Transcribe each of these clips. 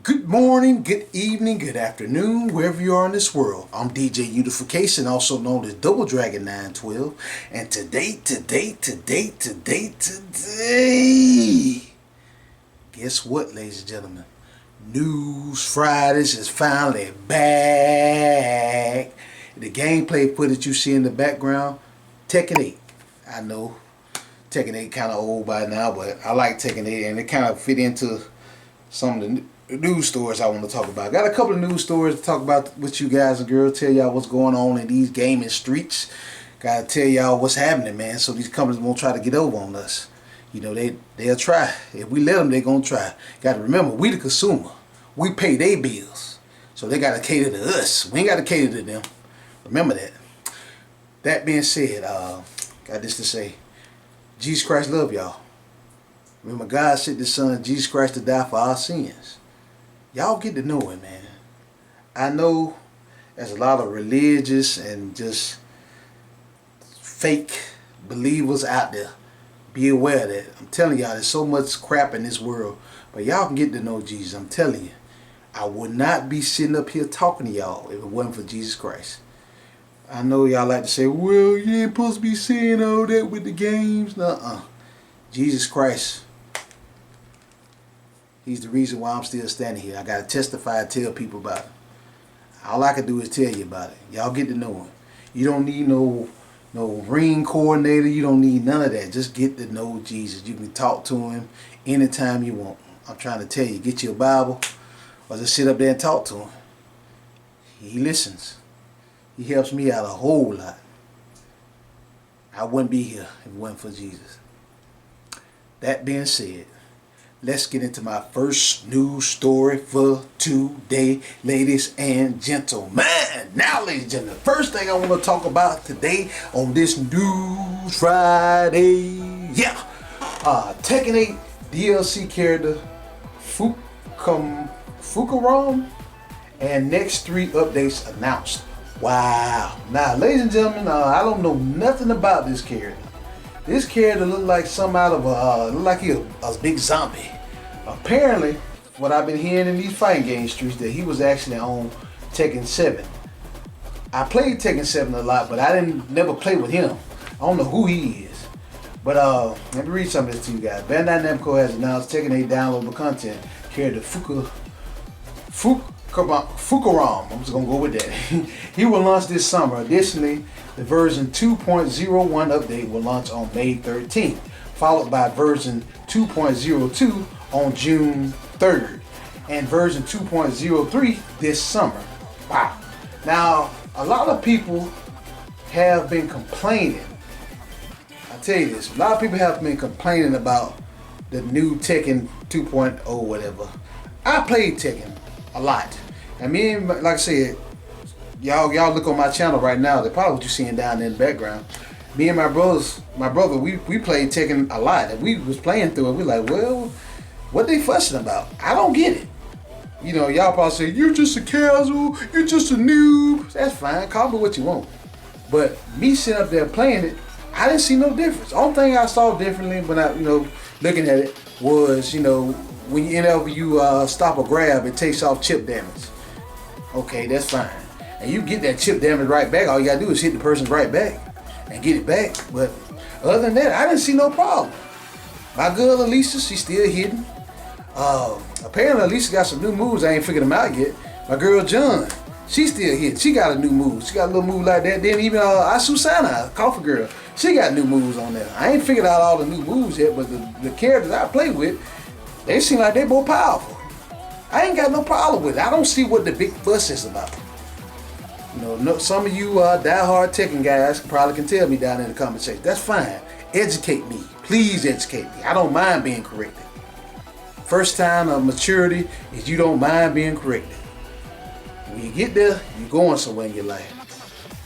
Good morning, good evening, good afternoon, wherever you are in this world. I'm DJ Unification, also known as Double Dragon 912. And today, guess what, ladies and gentlemen? News Fridays is finally back. The gameplay footage you see in the background, Tekken 8. I know Tekken 8 kind of old by now, but I like Tekken 8 and it kind of fit into some of the news stories I want to talk about. Got a couple of news stories to talk about with you guys and girls. Tell y'all what's going on in these gaming streets. Gotta tell y'all what's happening, man. So these companies won't try to get over on us. You know, they'll try. If we let them, they're gonna try. Gotta remember, we the consumer. We pay their bills, so they gotta cater to us. We ain't gotta cater to them. Remember that. That being said, got this to say: Jesus Christ love y'all. Remember, God sent His Son Jesus Christ to die for our sins. Y'all get to know Him, man. I know there's a lot of religious and just fake believers out there. Be aware of that. I'm telling y'all, there's so much crap in this world. But y'all can get to know Jesus. I'm telling you. I would not be sitting up here talking to y'all if it wasn't for Jesus Christ. I know y'all like to say, well, you ain't supposed to be saying all that with the games. Nuh-uh. Jesus Christ. He's the reason why I'm still standing here. I got to testify and tell people about it. All I can do is tell you about it. Y'all get to know Him. You don't need no ring coordinator. You don't need none of that. Just get to know Jesus. You can talk to Him anytime you want. I'm trying to tell you, get your Bible or just sit up there and talk to Him. He listens. He helps me out a whole lot. I wouldn't be here if it wasn't for Jesus. That being said, let's get into my first news story for today, ladies and gentlemen. Now, ladies and gentlemen, the first thing I want to talk about today on this News Friday, Tekken 8 DLC character Fukaram and next 3 updates announced. Wow. Now, ladies and gentlemen, I don't know nothing about this character. This character look like some out of look like he a big zombie. Apparently, what I've been hearing in these fighting game streets, that he was actually on Tekken 7. I played Tekken 7 a lot, but I never play with him. I don't know who he is. But let me read some of this to you guys. Bandai Namco has announced Tekken 8 downloadable content character Fukaram. I'm just gonna go with that. He will launch this summer. Additionally, the version 2.01 update will launch on May 13th, followed by version 2.02 on June 3rd, and version 2.03 this summer. Wow. Now, a lot of people have been complaining. I tell you this, a lot of people have been complaining about the new Tekken 2.0 whatever. I played Tekken a lot. I mean, like I said, y'all look on my channel right now. That's probably what you're seeing down there in the background. Me and my brother, we played Tekken a lot, and we was playing through it. We like, well, what they fussing about? I don't get it. You know, y'all probably say, you're just a casual, you're just a noob. That's fine, call me what you want. But me sitting up there playing it, I didn't see no difference. Only thing I saw differently when I, looking at it was, whenever you stop a grab, it takes off chip damage. Okay, that's fine. And you get that chip damage right back. All you gotta do is hit the person right back and get it back. But other than that, I didn't see no problem. My girl Elisa, she's still hidden. Apparently Elisa got some new moves. I ain't figured them out yet. My girl John, she's still hidden. She got a new move. She got a little move like that. Then even Asusana, Coffee Girl, she got new moves on there. I ain't figured out all the new moves yet, but the characters I play with, they seem like they more powerful. I ain't got no problem with it. I don't see what the big fuss is about. Some of you die-hard Tekken guys probably can tell me down in the comment section. That's fine. Educate me. Please educate me. I don't mind being corrected. First time of maturity is you don't mind being corrected. When you get there, you're going somewhere in your life.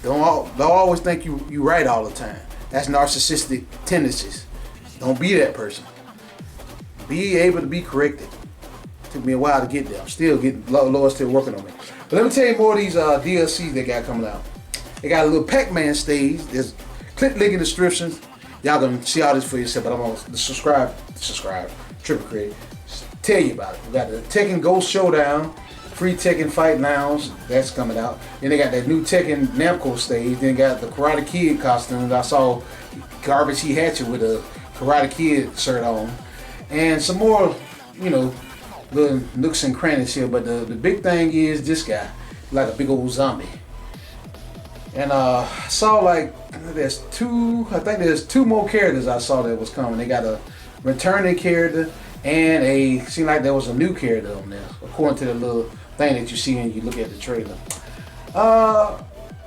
Don't always think you right all the time. That's narcissistic tendencies. Don't be that person. Be able to be corrected. Took me a while to get there. I'm still getting, Lord's still working on me. But let me tell you more of these DLCs they got coming out. They got a little Pac-Man stage. There's click link in the description. Y'all gonna see all this for yourself, but I'm gonna subscribe, triple create. tell you about it. We got the Tekken Ghost Showdown, free Tekken Fight Lounge, that's coming out. Then they got that new Tekken Namco stage. Then got the Karate Kid costumes. I saw Garbage He Hatchet with a Karate Kid shirt on. And some more, you know, little nooks and crannies here. But the big thing is this guy, like a big old zombie. And I saw like, there's two more characters I saw that was coming. They got a returning character and seemed like there was a new character on there, according to the little thing that you see when you look at the trailer.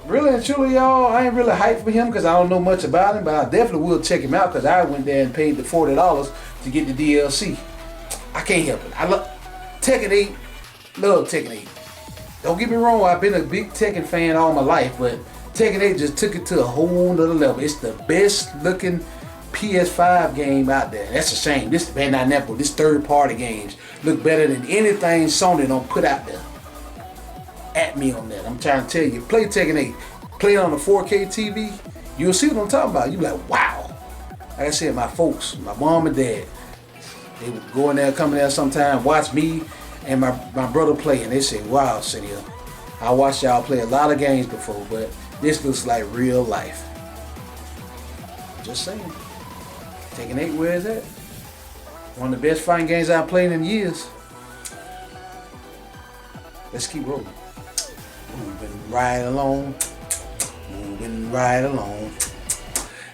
Really and truly, y'all, I ain't really hyped for him because I don't know much about him, but I definitely will check him out because I went there and paid the $40 to get the DLC. I can't help it. I love Tekken 8, love Tekken 8. Don't get me wrong, I've been a big Tekken fan all my life, but Tekken 8 just took it to a whole nother level. It's the best looking PS5 game out there. That's a shame. This Bandai Namco, this third party games look better than anything Sony don't put out there. At me on that. I'm trying to tell you, play Tekken 8, play it on a 4K TV, you'll see what I'm talking about. You'll be like, wow. Like I said, my folks, my mom and dad, they would go in there, come in there sometime, watch me and my brother play, and they say, wow, Cynthia, I watched y'all play a lot of games before, but this looks like real life. Just saying. Tekken 8, where is that? One of the best fighting games I've played in years. Let's keep rolling. Moving right along. Moving right along.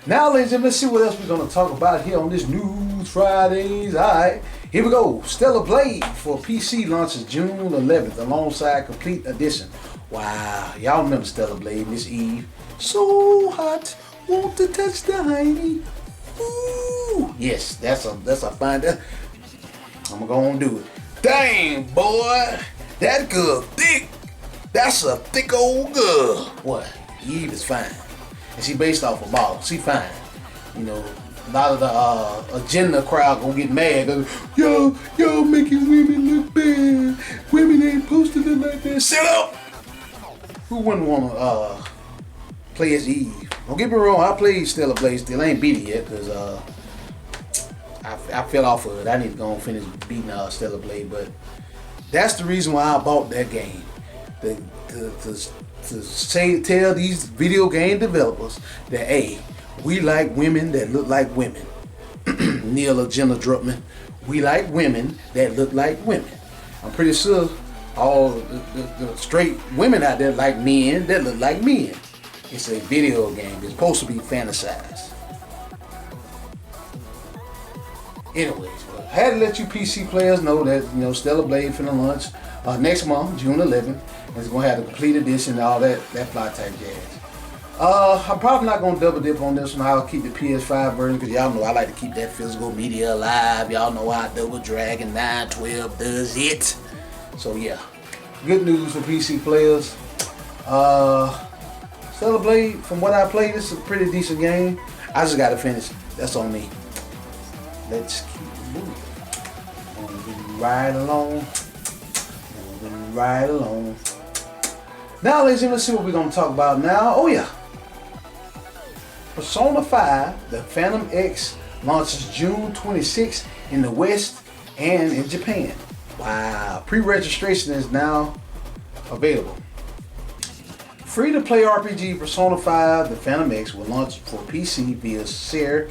Now, ladies and gentlemen, let's see what else we're going to talk about here on this News Fridays. Alright, here we go. Stellar Blade for PC launches June 11th alongside Complete Edition. Wow, y'all remember Stellar Blade, Miss Eve. So hot, want to touch the hiney. Ooh. Yes, that's a fine. I'm gonna do it. Dang, boy, that girl thick. That's a thick old girl. What? Eve is fine, and she based off a model. She fine. You know, a lot of the agenda crowd gonna get mad. Y'all making women look bad. Women ain't supposed to look like that. Shut up. Who wouldn't wanna play as Eve? Don't get me wrong, I played Stellar Blade still. I ain't beat it yet because I fell off of it. I need to go and finish beating Stellar Blade, but that's the reason why I bought that game. To tell these video game developers that, hey, we like women that look like women. Neil or Jenna Drupman, we like women that look like women. I'm pretty sure all the straight women out there like men that look like men. It's a video game. It's supposed to be fantasized. Anyways, well, I had to let you PC players know that, you know, Stellar Blade finna launch next month, June 11th. And it's gonna have the complete edition and all that fly type jazz. I'm probably not gonna double dip on this one. I'll keep the PS5 version because y'all know I like to keep that physical media alive. Y'all know how Double Dragon 912 does it. So yeah, good news for PC players. Stellar Blade, from what I played, this is a pretty decent game. I just gotta finish it. That's on me. Let's keep moving. Moving right along. Moving right along. Now, ladies and gentlemen, let's see what we're gonna talk about now. Oh yeah. Persona 5, the Phantom X, launches June 26th in the West and in Japan. Wow. Pre-registration is now available. Free-to-play RPG Persona 5 The Phantom X will launch for PC via Sierra,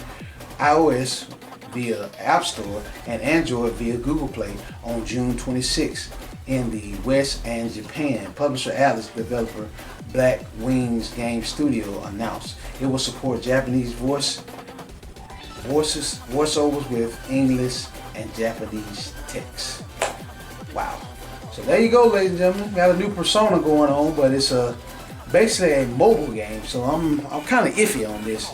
iOS via App Store, and Android via Google Play on June 26th in the West and Japan. Publisher Atlas, developer Black Wings Game Studio announced it will support Japanese voiceovers with English and Japanese text. Wow. So there you go, ladies and gentlemen. Got a new Persona going on, but it's basically a mobile game, so I'm kind of iffy on this.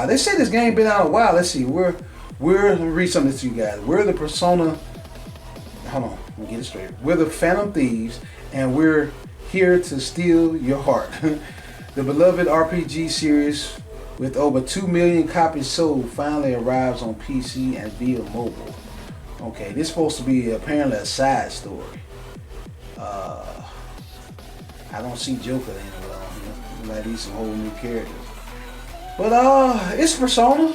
They say this game been out a while. Let's see, let me read something to you guys. We're the Persona, hold on, let me get it straight. We're the Phantom Thieves, and we're here to steal your heart. The beloved RPG series with over 2 million copies sold finally arrives on PC and via mobile. Okay, this is supposed to be apparently a side story. I don't see Joker anywhere on here. Might need some whole new characters. But it's Persona.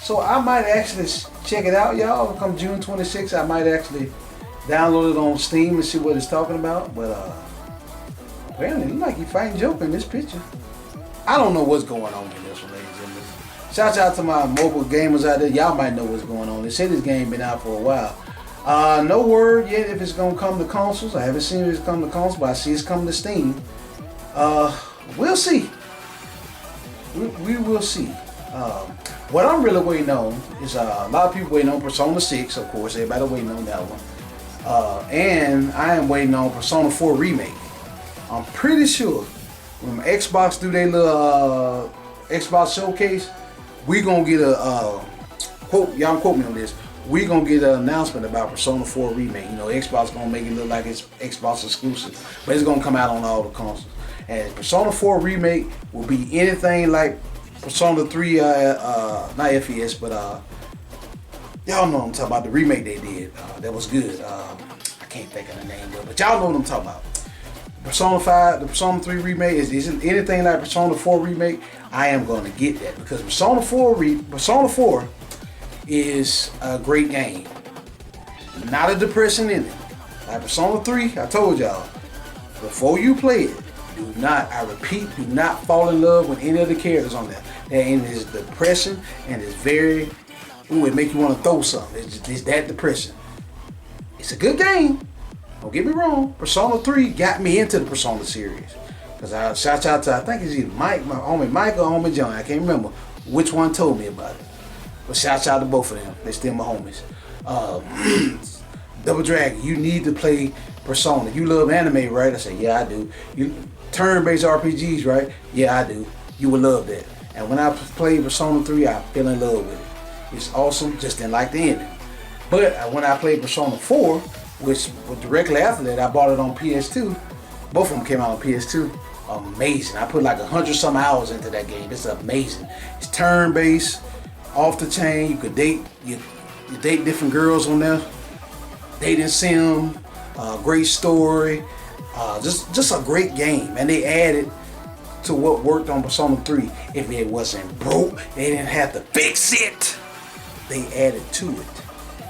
So I might actually check it out, y'all. Come June 26th, I might actually download it on Steam and see what it's talking about. But apparently, it looks like you fighting Joker in this picture. I don't know what's going on in this one, ladies and gentlemen. Shouts out to my mobile gamers out there. Y'all might know what's going on. They say this game been out for a while. No word yet if it's gonna come to consoles. I haven't seen if it's come to consoles, but I see it's coming to Steam. We'll see. We will see. What I'm really waiting on is a lot of people waiting on Persona 6, of course. Everybody waiting on that one. And I am waiting on Persona 4 Remake. I'm pretty sure when Xbox do their little Xbox showcase, we gonna get a quote. Y'all quote me on this. We gonna get an announcement about Persona 4 Remake. You know, Xbox gonna make it look like it's Xbox exclusive, but it's gonna come out on all the consoles. And Persona 4 Remake will be anything like Persona 3, not FES, but y'all know what I'm talking about. The remake they did, that was good. I can't think of the name of it, but y'all know what I'm talking about. Persona 5, the Persona 3 remake isn't anything like Persona 4 remake. I am going to get that because Persona 4 is a great game. Not a depressing ending. Like Persona 3, I told y'all, before you play it, I repeat, do not fall in love with any of the characters on there. That ending is depressing and it's very, it make you want to throw something. It's that depressing. It's a good game. Don't get me wrong. Persona 3 got me into the Persona series. Because I shout out to, I think it's either my homie Mike or homie John. I can't remember which one told me about it. But shout out to both of them. They still my homies. Double Dragon, you need to play Persona. You love anime, right? I said, yeah, I do. You turn-based RPGs, right? Yeah, I do. You would love that. And when I played Persona 3, I fell in love with it. It's awesome, just didn't like the ending. But when I played Persona 4, which was directly after that, I bought it on PS2. Both of them came out on PS2. Amazing. I put like 100-some hours into that game. It's amazing. It's turn-based, off the chain. You could date, you date different girls on there. Dating sim, great story. Just a great game. And they added to what worked on Persona 3. If it wasn't broke, they didn't have to fix it. They added to it.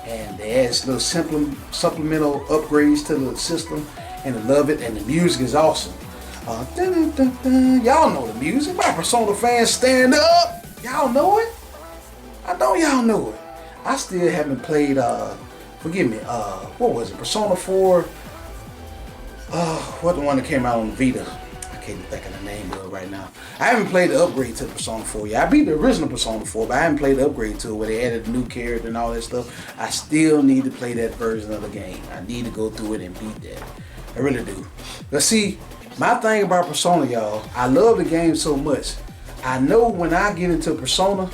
And they added little supplemental upgrades to the system. And I love it. And the music is awesome. Y'all know the music. My Persona fans, stand up. Y'all know it. I know y'all know it. I still haven't played, forgive me, what was it? Persona 4. What the one that came out on Vita? I can't think of the name of it right now. I haven't played the upgrade to Persona 4 yet. I beat the original Persona 4, but I haven't played the upgrade to it where they added a new character and all that stuff. I still need to play that version of the game. I need to go through it and beat that. I really do. But see, my thing about Persona, y'all, I love the game so much. I know when I get into Persona,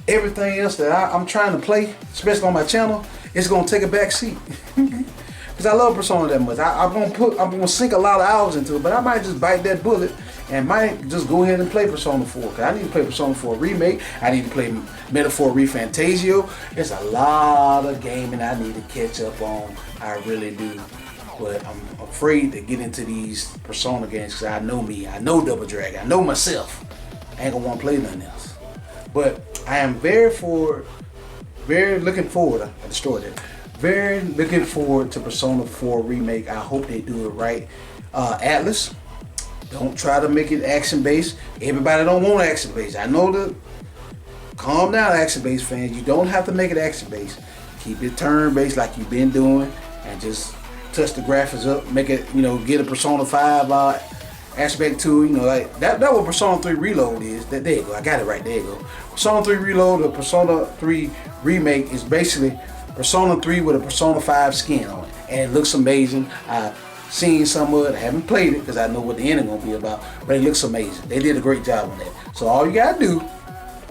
everything else that I'm trying to play, especially on my channel, it's gonna take a back seat. Cause I love Persona that much. I'm gonna sink a lot of hours into it, but I might just bite that bullet and might just go ahead and play Persona 4. Cause I need to play Persona 4 Remake. I need to play Metaphor ReFantazio. There's a lot of gaming I need to catch up on. I really do. But I'm afraid to get into these Persona games because I know me. I know Double Dragon. I know myself. I ain't gonna want to play nothing else. But I am very looking forward. I destroyed it. Very looking forward to Persona 4 Remake. I hope they do it right. Atlas, don't try to make it action-based. Everybody don't want action-based. I know that. Calm down, action-based fans. You don't have to make it action-based. Keep it turn-based like you've been doing, and just touch the graphics up. Make it, get a Persona 5 aspect to it. Like that what Persona 3 Reload is. There you go. I got it right. There you go. Persona 3 Reload or Persona 3 Remake is basically Persona 3 with a Persona 5 skin on it. And it looks amazing. I've seen some of it. I haven't played it because I know what the ending gonna be about. But it looks amazing. They did a great job on that. So all you gotta do,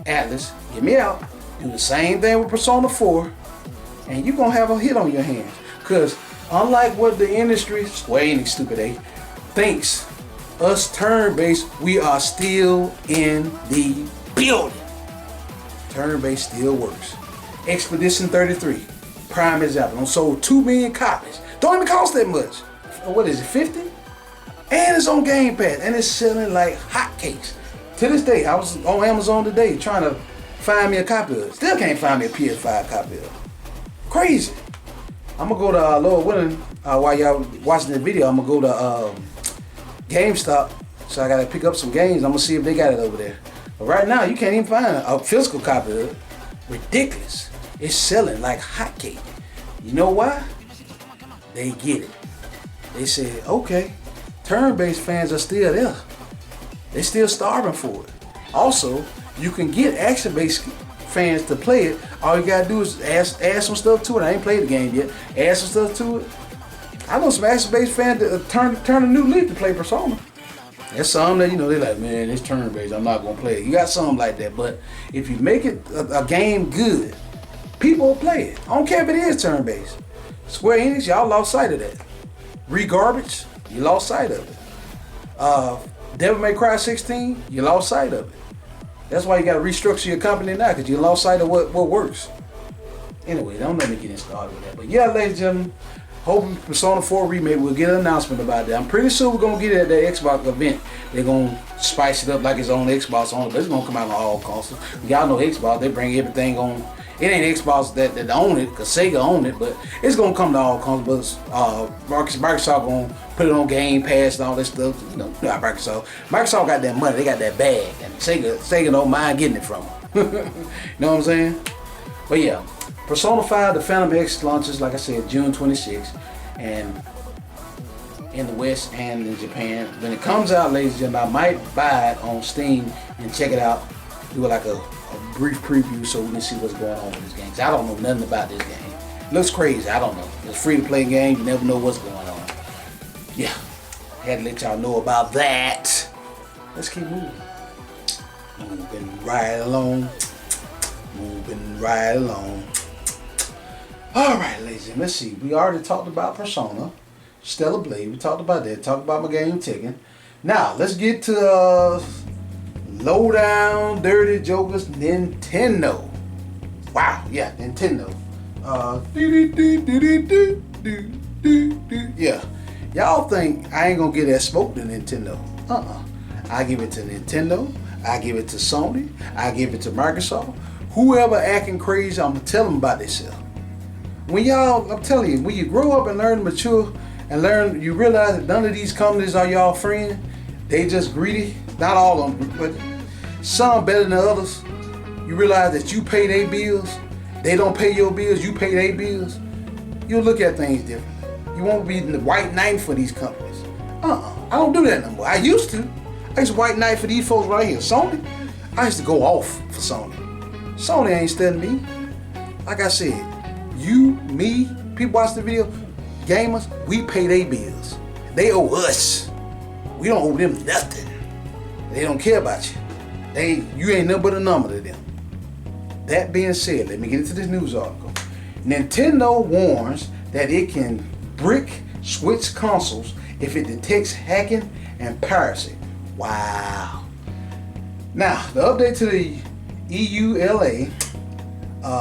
Atlas, get me out. Do the same thing with Persona 4. And you're gonna have a hit on your hands. Because unlike what the industry, Square Enix stupid A, thinks, us turn-based, we are still in the building. Turn-based still works. Expedition 33, prime example. It sold 2 million copies. Don't even cost that much. What is it, 50? And it's on Game Pass, and it's selling like hotcakes. To this day, I was on Amazon today trying to find me a copy of it. Still can't find me a PS5 copy of it. Crazy. I'm gonna go to Lord willing, while y'all watching the video, I'm gonna go to GameStop. So I gotta pick up some games. I'm gonna see if they got it over there. But right now, you can't even find a physical copy of it. Ridiculous. It's selling like hotcake. You know why? They get it. They said, okay, turn-based fans are still there. They're still starving for it. Also, you can get action-based fans to play it. All you gotta do is add some stuff to it. I ain't played the game yet. Add some stuff to it. I know some action-based fans that turn a new leaf to play Persona. There's some that, they're like, man, it's turn-based, I'm not gonna play it. You got something like that, but if you make it a game good, people will play it. I don't care if it is turn-based. Square Enix, y'all lost sight of that. Garbage, you lost sight of it. Devil May Cry 16, you lost sight of it. That's why you gotta restructure your company now, because you lost sight of what works. Anyway, don't let me get started with that. But yeah, ladies and gentlemen, hoping Persona 4 Remake will get an announcement about that. I'm pretty sure we're gonna get it at that Xbox event. They're gonna spice it up like it's on Xbox only, but it's gonna come out on all consoles. Y'all know Xbox, they bring everything on. It ain't Xbox that own it, because Sega own it, but it's gonna come to all consoles. Microsoft gonna put it on Game Pass and all this stuff. Not Microsoft. Microsoft got that money, they got that bag, and Sega don't mind getting it from them. You know what I'm saying? But yeah. Persona 5, the Phantom X launches, like I said, June 26th, and in the West and in Japan. When it comes out, ladies and gentlemen, I might buy it on Steam and check it out, do like a brief preview so we can see what's going on with this game. 'Cause I don't know nothing about this game. It looks crazy, I don't know. It's a free-to-play game, you never know what's going on. Yeah, had to let y'all know about that. Let's keep moving. Moving right along. Moving right along. Alright, ladies and gentlemen, let's see. We already talked about Persona, Stellar Blade. We talked about that. Talked about my game Tekken. Now, let's get to low down, dirty jokers, Nintendo. Wow, yeah, Nintendo. Yeah. Y'all think I ain't gonna get that smoke to Nintendo. I give it to Nintendo. I give it to Sony. I give it to Microsoft. Whoever acting crazy, I'm gonna tell them about themselves. When y'all, I'm telling you, when you grow up and learn to mature and learn, you realize that none of these companies are y'all friend. They just greedy. Not all of them, but some better than others. You realize that you pay their bills. They don't pay your bills, you pay their bills. You'll look at things differently. You won't be the white knight for these companies. I don't do that no more. I used to. I used to white knight for these folks right here. Sony, I used to go off for Sony. Sony ain't studying me. Like I said, you, me, people watch the video, gamers, we pay their bills. They owe us. We don't owe them nothing. They don't care about you. You ain't nothing but a number to them. That being said, let me get into this news article. Nintendo warns that it can brick switch consoles if it detects hacking and piracy. Wow. Now, the update to the EULA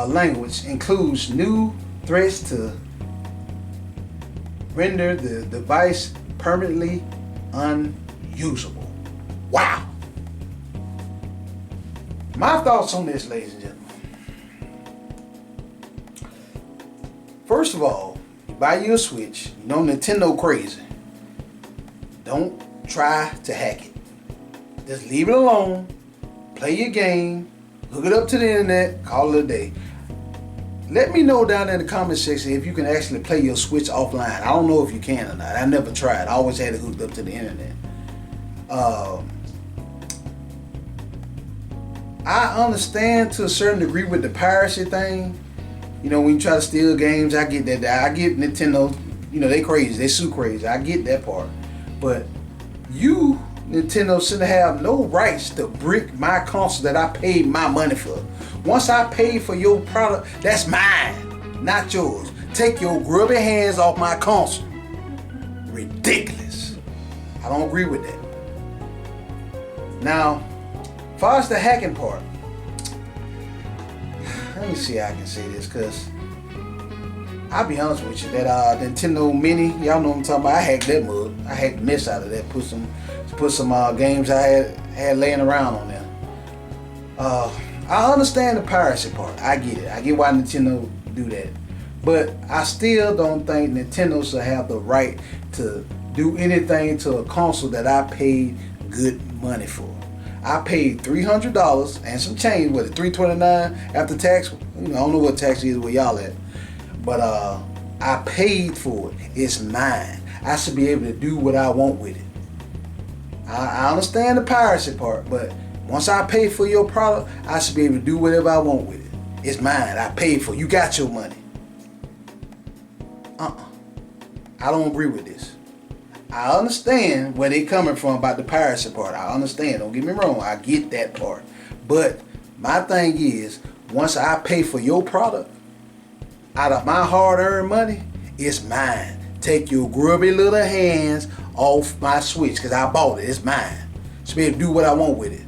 language includes new threats to render the device permanently unusable. Wow. My thoughts on this, ladies and gentlemen. First of all, you buy you a Switch, you know Nintendo crazy. Don't try to hack it. Just leave it alone, play your game, hook it up to the internet, call it a day. Let me know down in the comment section if you can actually play your Switch offline. I don't know if you can or not. I never tried. I always had it hooked up to the internet. I understand to a certain degree with the piracy thing. You know, when you try to steal games, I get that. I get Nintendo, you know, they crazy. They sue crazy. I get that part. But you, Nintendo, shouldn't have no rights to brick my console that I paid my money for. Once I paid for your product, that's mine, not yours. Take your grubby hands off my console. Ridiculous. I don't agree with that. Now, as far as the hacking part, let me see how I can say this, because I'll be honest with you, that Nintendo Mini, y'all know what I'm talking about, I hacked that mug. I hacked the mess out of that, put some games I had laying around on there. I understand the piracy part. I get it. I get why Nintendo do that. But I still don't think Nintendo should have the right to do anything to a console that I paid good money for. I paid $300 and some change, what, $329 after tax? I don't know what tax is where y'all at. But I paid for it. It's mine. I should be able to do what I want with it. I understand the piracy part, but once I pay for your product, I should be able to do whatever I want with it. It's mine. I paid for it. You got your money. I don't agree with this. I understand where they coming from about the piracy part. I understand. Don't get me wrong. I get that part. But my thing is, once I pay for your product, out of my hard-earned money, it's mine. Take your grubby little hands off my Switch, because I bought it. It's mine. So be able to do what I want with it.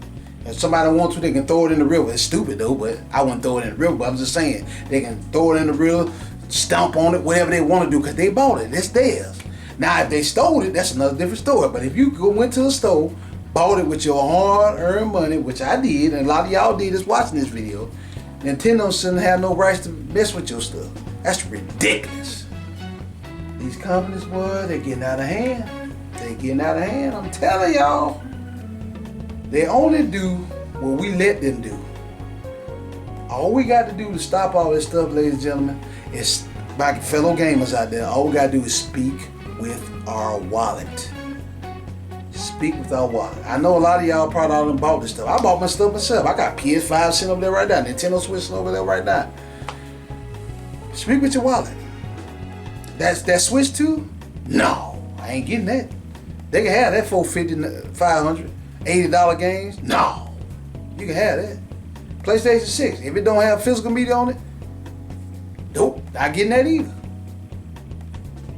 If somebody wants to, they can throw it in the river. It's stupid though, but I wouldn't throw it in the river. But I'm just saying, they can throw it in the river, stomp on it, whatever they want to do, because they bought it. It's theirs. Now, if they stole it, that's another different story. But if you went to a store, bought it with your hard-earned money, which I did, and a lot of y'all did that's watching this video, Nintendo shouldn't have no rights to mess with your stuff. That's ridiculous. These companies, boy, they're getting out of hand. They're getting out of hand. I'm telling y'all. They only do what we let them do. All we got to do to stop all this stuff, ladies and gentlemen, is, my fellow gamers out there, all we got to do is speak with our wallet. Speak with our wallet. I know a lot of y'all probably already bought this stuff. I bought my stuff myself. I got PS5 sitting over there right now. Nintendo Switch sitting over there right now. Speak with your wallet. That Switch 2? No, I ain't getting that. They can have that $450, $500, $80 games. No, you can have that. PlayStation 6, if it don't have physical media on it, nope, not getting that either.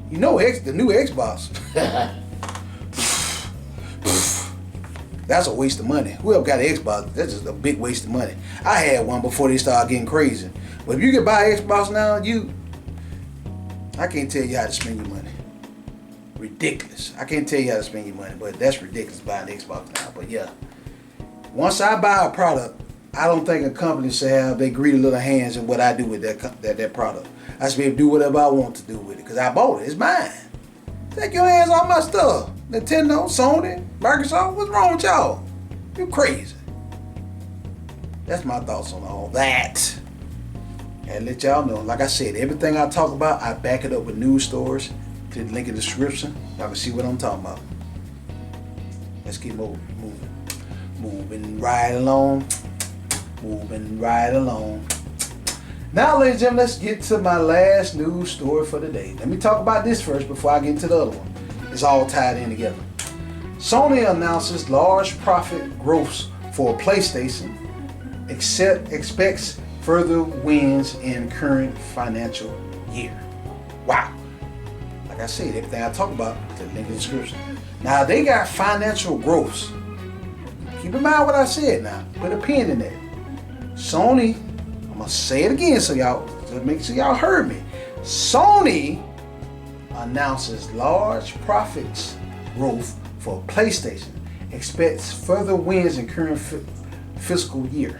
You know, the new Xbox. That's a waste of money. Whoever got an Xbox, that's just a big waste of money. I had one before they started getting crazy. But if you can buy an Xbox now, I can't tell you how to spend your money. Ridiculous. I can't tell you how to spend your money, but that's ridiculous buying an Xbox now. But yeah, once I buy a product, I don't think a company should have their greedy little hands in what I do with that product. I should be able to do whatever I want to do with it, because I bought it. It's mine. Take your hands off my stuff. Nintendo, Sony, Microsoft, what's wrong with y'all? You crazy. That's my thoughts on all that. And let y'all know, like I said, everything I talk about, I back it up with news stories. To the link in the description, y'all can see what I'm talking about. Let's keep moving right along. Moving right along. Now, ladies and gentlemen, let's get to my last news story for the day. Let me talk about this first before I get into the other one. It's all tied in together. Sony announces large profit growth for PlayStation, expects further wins in current financial year. Wow. Like I said, everything I talk about, the link in the description. Now, they got financial growth. Keep in mind what I said now. Put a pin in there. Sony, I'm going to say it again so y'all, to make sure y'all heard me. Sony announces large profits growth for PlayStation, expects further wins in current fiscal year.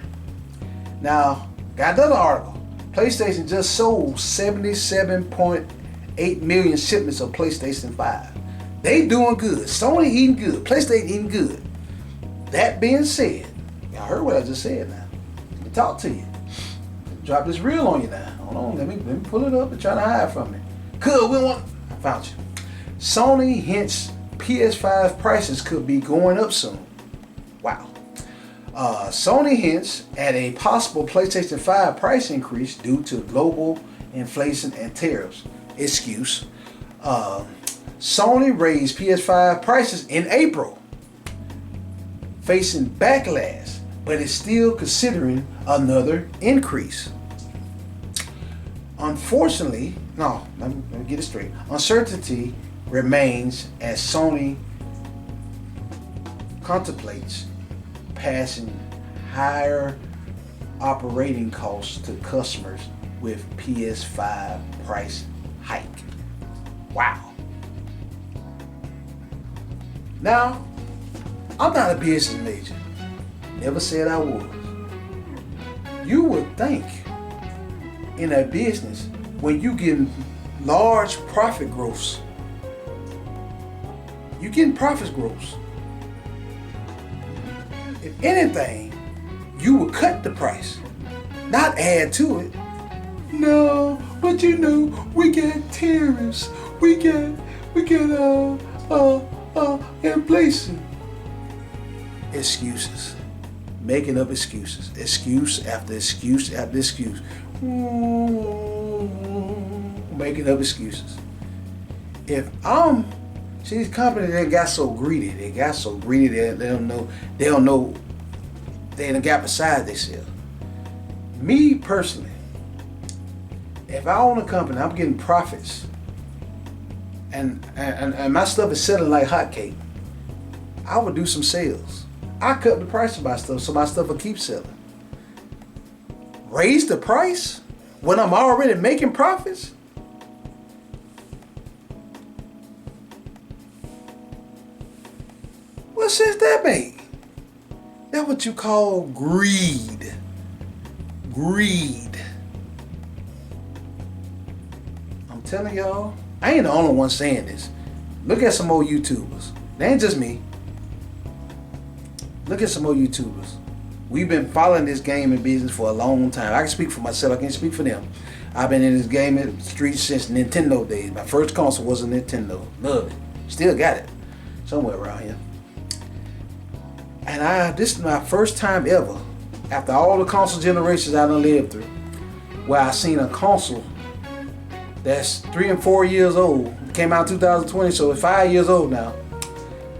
Now, got another article. PlayStation just sold 77.8 million shipments of PlayStation 5. They doing good. Sony eating good. PlayStation eating good. That being said, y'all heard what I just said now. Let me talk to you. Drop this reel on you now. Hold on, let me pull it up and try to hide from it. Cool, I found you. Sony hints PS5 prices could be going up soon. Wow. Sony hints at a possible PlayStation 5 price increase due to global inflation and tariffs. Excuse. Sony raised PS5 prices in April, facing backlash, but is still considering another increase. Unfortunately, no, let me get it straight. Uncertainty remains as Sony contemplates passing higher operating costs to customers with PS5 price hike. Wow. Now, I'm not a business major. Never said I was. You would think in a business when you getting large profit growths, you getting profit growths. If anything, you would cut the price, not add to it. No, but you know, we get tariffs, we get inflation. Excuses. Making up excuses. Excuse after excuse after excuse. Making up excuses. If see, these companies, they got so greedy. They don't know, they ain't got beside themselves. Me personally, if I own a company, I'm getting profits, and my stuff is selling like hotcake, I would do some sales. I cut the price of my stuff so my stuff will keep selling. Raise the price when I'm already making profits? What sense that make? That's what you call greed. Greed. I'm telling y'all, I ain't the only one saying this. Look at some old YouTubers. They ain't just me. Look at some more YouTubers. We've been following this game and business for a long time. I can speak for myself. I can't speak for them. I've been in this game in the streets since Nintendo days. My first console was a Nintendo. Love it. Still got it. Somewhere around here. And this is my first time ever, after all the console generations I done lived through, where I seen a console that's 3 and 4 years old. It came out in 2020, so it's 5 years old now.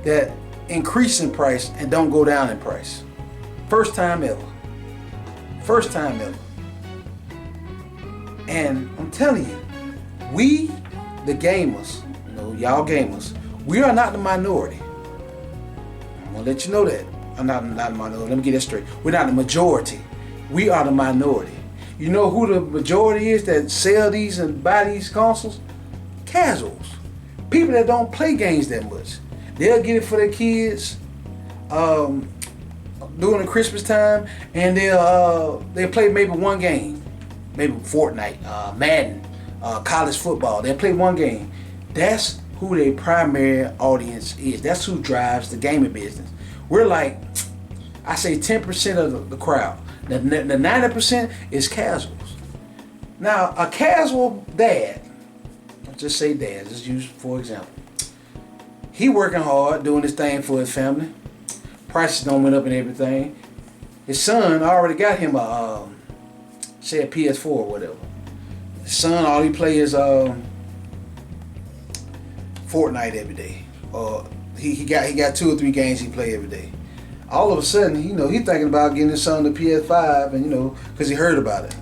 That increase in price and don't go down in price. First time ever. First time ever. And I'm telling you, we, the gamers, y'all gamers, we are not the minority. I'm gonna let you know that. I'm not the minority. Let me get that straight. We're not the majority. We are the minority. You know who the majority is that sell these and buy these consoles? Casuals. People that don't play games that much. They'll get it for their kids during the Christmas time, and they'll play maybe one game, maybe Fortnite, Madden, college football. They'll play one game. That's who their primary audience is. That's who drives the gaming business. We're like, I say 10% of the crowd. The 90% is casuals. Now, a casual dad, let's just say dad, just use for example. He working hard, doing his thing for his family. Prices don't went up and everything. His son already got him a PS4 or whatever. His son, all he play is Fortnite every day. He got 2 or 3 games he play every day. All of a sudden, he thinking about getting his son the PS5, and because he heard about it.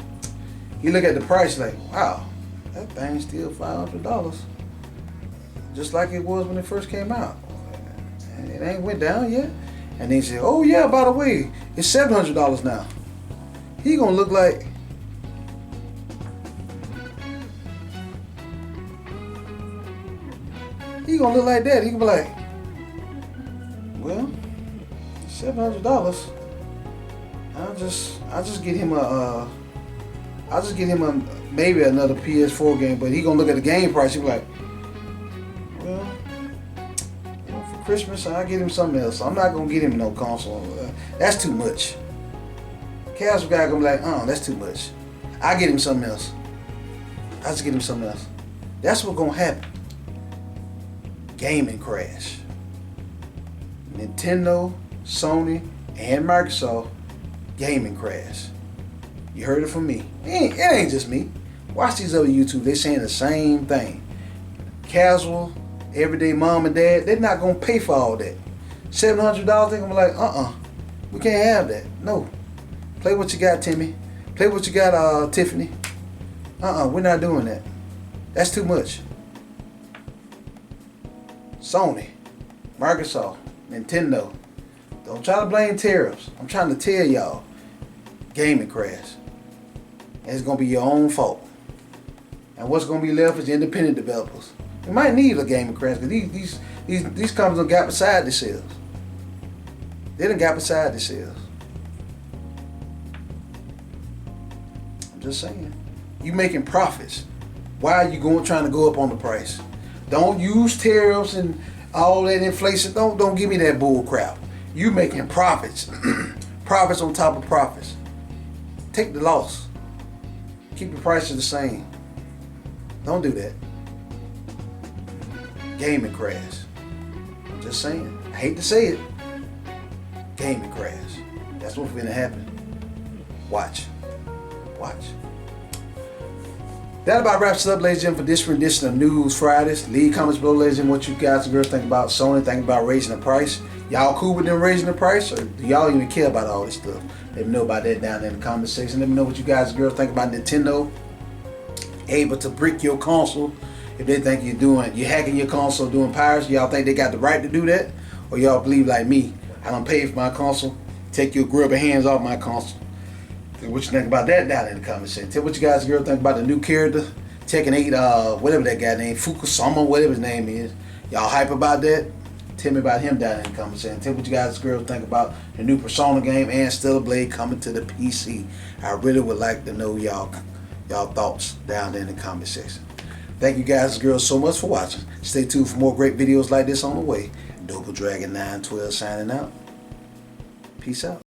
He look at the price like, wow, that thing's still $500. Just like it was when it first came out. And it ain't went down yet. And then he said, oh yeah, by the way, it's $700 now. He gonna look like, that. He gonna be like, well, $700. I'll just get him maybe another PS4 game, but he gonna look at the game price. He be like, well, for Christmas I'll get him something else. I'm not gonna get him no console. That's too much. Casual guy gonna be like, that's too much. I'll get him something else. I'll just get him something else. That's what's gonna happen. Gaming crash. Nintendo, Sony, and Microsoft, gaming crash. You heard it from me. It ain't just me. Watch these other YouTube. They saying the same thing. Casual, everyday mom and dad, they're not gonna pay for all that. $700, they're gonna be like, we can't have that. No. Play what you got, Timmy. Play what you got, Tiffany. We're not doing that. That's too much. Sony, Microsoft, Nintendo. Don't try to blame tariffs. I'm trying to tell y'all, gaming crash. And it's gonna be your own fault. And what's gonna be left is independent developers. You might need a gaming crash because these companies done got beside themselves. They done got beside themselves. Just saying. You making profits. Why are you trying to go up on the price? Don't use tariffs and all that inflation. Don't give me that bull crap. You making profits. Profits on top of profits. Take the loss. Keep your prices the same. Don't do that. Gaming crash. I'm just saying. I hate to say it. Gaming crash. That's what's gonna happen. Watch. That about wraps it up, ladies and gentlemen, for this rendition of News Fridays. Leave comments below, ladies and gentlemen, what you guys and girls think about Sony, think about raising the price. Y'all cool with them raising the price, or do y'all even care about all this stuff? Let me know about that down there in the comment section. Let me know what you guys and girls think about Nintendo able to brick your console. If they think you're hacking your console, doing piracy, y'all think they got the right to do that? Or y'all believe like me, I don't pay for my console, take your grubby hands off my console. What you think about that down in the comment section? Tell what you guys and girls think about the new character, Tekken 8, whatever that guy named, Fukusama, whatever his name is. Y'all hype about that? Tell me about him down in the comment section. Tell what you guys and girls think about the new Persona game and Stellar Blade coming to the PC. I really would like to know y'all thoughts down there in the comment section. Thank you guys and girls so much for watching. Stay tuned for more great videos like this on the way. Double Dragon 912 signing out. Peace out.